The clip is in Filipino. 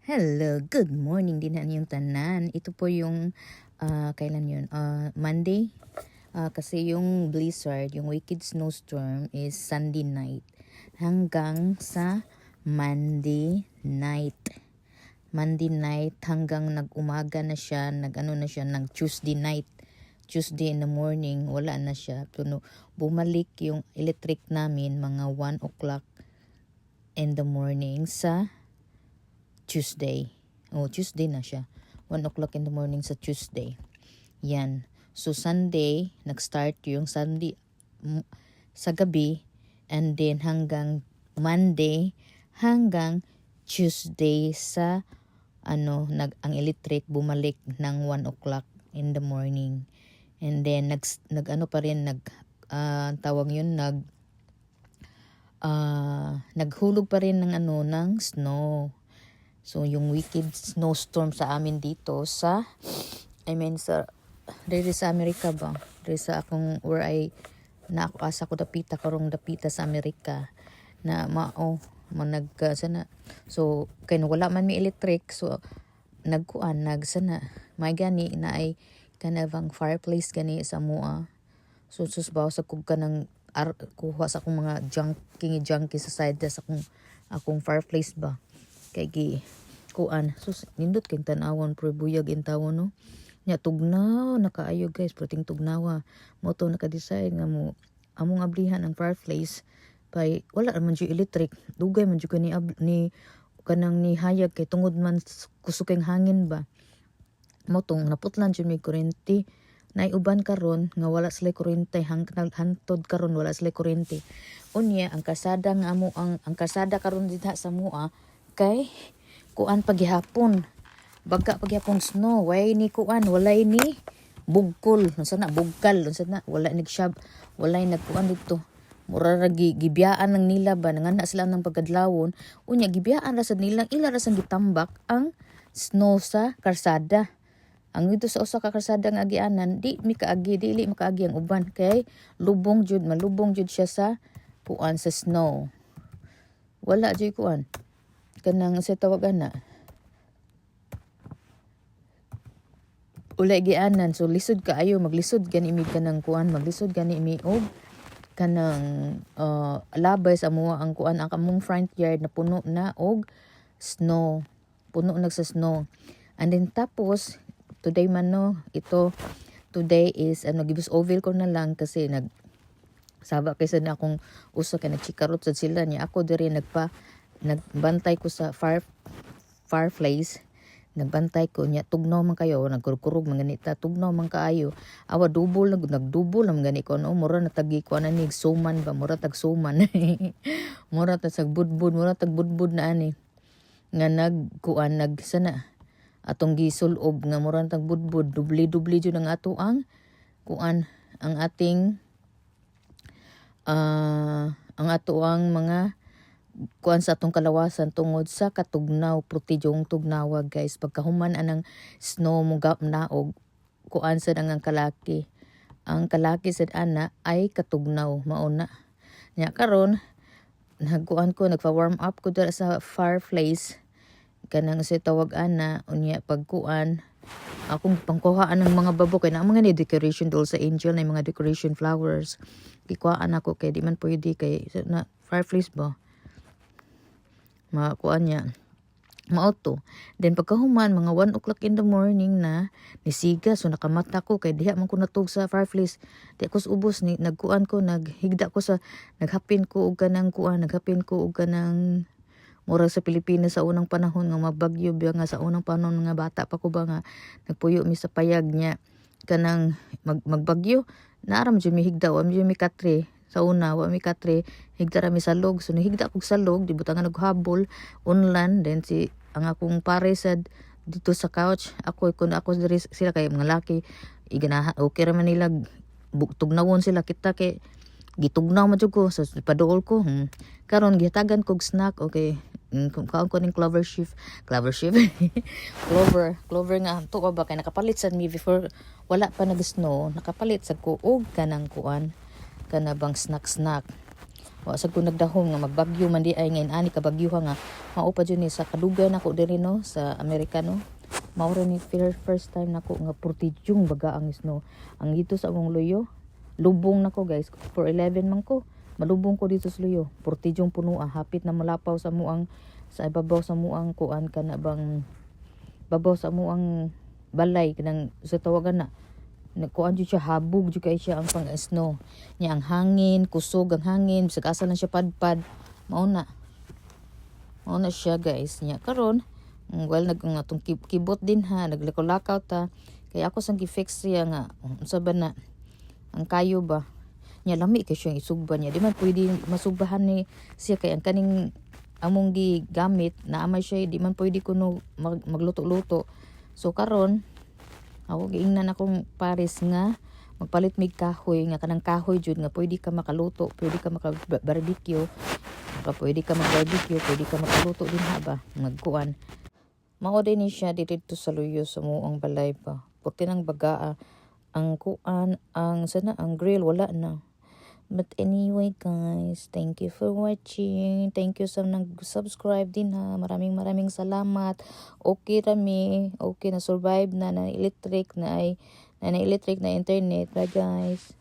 Hello, good morning din ang inyong tanan. Ito po yung, kailan yun? Monday. Kasi yung blizzard, yung wicked snowstorm is Sunday night. Hanggang sa Monday night. Monday night hanggang nag-umaga na siya, nag-ano na siya, ng Tuesday night. Tuesday in the morning, wala na siya. Pero bumalik yung electric namin mga 1 o'clock in the morning sa Tuesday. Tuesday na siya. 1 o'clock in the morning sa Tuesday. Yan. So, Sunday, nag-start yung Sunday sa gabi. And then, hanggang Monday, hanggang Tuesday sa, ang electric bumalik ng 1 o'clock in the morning. And then, tawag yun, naghulog pa rin ng snow. So, yung wicked snowstorm sa amin dito dito sa Amerika ba? Dito sa akong, na ako asa ko dapita sa Amerika. Sana. So, kaya wala man may electric, so, may gani na ay kanabang fireplace gani sa mua. So, susbaw sa kog ka ng, kuha sa akong mga junkie sa side sa akong fireplace ba. Kay nindot kay tanawon pro buyag in tawon no nya tugnaw nakaayo guys proting tugnawa mo to naka-decide nga mo among ablihan ang fireplace kay wala man jud electric dugay man jud ni kanang ni hayag kay tungod man kusukeng hangin ba mo tong naputlan jud may kuryente nay uban karon nga wala sila kuryente hantod karon wala sila kuryente unya ang kasada nga ang kasada karon dinha sa mua kay kuan paghihapon baga paghihapon snow walay ni bugkol unsana bugkal unsana wala nagkuan dito mura ra gibiyaan ng nila ba nangana sila ng pagkadlawon unya gibiyaan ra sad nilang ila ra sang gitambak ang snow sa karsada ang dito sa usa ka karsada nga agianan dili makaagi ang uban kay malubong jud siya sa kuan sa snow wala jud kuan kanang sa tawagan na ulay gianan so lisod kaayo maglisod gani mi kanang kuan maglisod gani mi og kanang labay sa mua ang kuan ang kamong front yard na puno na og snow puno na sa snow and then tapos today is gibus oval ko na lang kasi saba kaysa na akong uso kay nagchikarot sad sila niya ako diri nagbantay ko sa fireplace nagbantay ko niya tugnaw man kayo nagkurkurog man ganita tugnaw man kaayo awa nagdubol man gani ko no mura natagi ko na nig suman ba mura tag suman mura ta sag budbud mura tag budbud na ani nga nagsana atong gisulob nga mura tag budbud dubli jud ang ato ang kuan ang ating ang ato ang mga kuan sa atong kalawasan tungod sa katugnaw protijong tugnawa guys pagkahuman anang snow mo naog kuan sa ang kalaki sad ana ay katugnaw mauna nya karon nagpa-warm up ko dira sa fireplace kanang sa tawag ana unya pagkuan akong pangkuhaan ng mga babo kay na mga ni decoration doll sa angel na mga decoration flowers ikuhaan ako kay di man pwede kay na fireplace ba makuan niya mauto then pagkahuman mga 1 o'clock in the morning na nisiga so nakamata ko kay diha man ko natug sa fireplace di ko ubos ni naghapin ko og kanang mura sa Pilipinas sa unang panahon nga magbagyo biya nga sa unang panahon nga bata pa ko ba nga nagpuyo mi sa payag niya kanang magbagyo naaram jud mi higda wa mi katre sa una wa mi katre higda ra mi salog so nahigda kog salog di butangan naghabol unlan then ang akong pare sad dito sa couch ako diri sila kay mga laki iganaha okay ra man nila tugnawon sila kita kay gitugnaw man jud ko so paduol ko karon gihatagan kog snack okay kaon ko ning clover nga to ba kay nakapalit sad mi before wala pa nag-snow nakapalit sad ko og kanang kuan kana bang snack Wa sad ko nagdahom nga magbagyo man di ay ngayon ani ka bagyo nga mao pa jud ni sa kadugan ako diri no sa Amerika no. Mao ra ni first time nako nga purtidyong baga ang snow. Ang dito sa among luyo, lubong nako guys. For 11 man ko. Malubong ko dito sa luyo. Purtidyong puno hapit na malapaw sa muang sa ibabaw sa muang kuan kana bang babaw sa muang balay kanang sa tawagan na kuan jud siya habog jud kay siya ang pang snow. Nya ang hangin, kusog ang hangin, bisag asa lang siya padpad. Mao na. Mao na siya guys. Nya karon well atong kibot din ha naglakaw-lakaw ta kaya ako sang gi-fix siya nga unsa ba na ang kayo ba nya lami kay siya isugba niya di man pwede masugbahan ni siya kay ang kaning among gigamit na amay siya di man pwede kuno magluto-luto so karon ako giingnan akong pares nga magpalit mig kahoy nga kanang kahoy jud nga pwede ka makaluto pwede ka maka-barbecue pwede ka mag-barbecue pwede ka makaluto din ha ba magkuan. Mao din ni siya dito sa luyo sa muang balay pa. Puti nang bagaa ang kuan ang sana ang grill wala na. But anyway guys, thank you for watching. Thank you sa nag-subscribe din ha. Maraming salamat. Okay rami. Okay na survive na electric na electric na internet. Bye guys.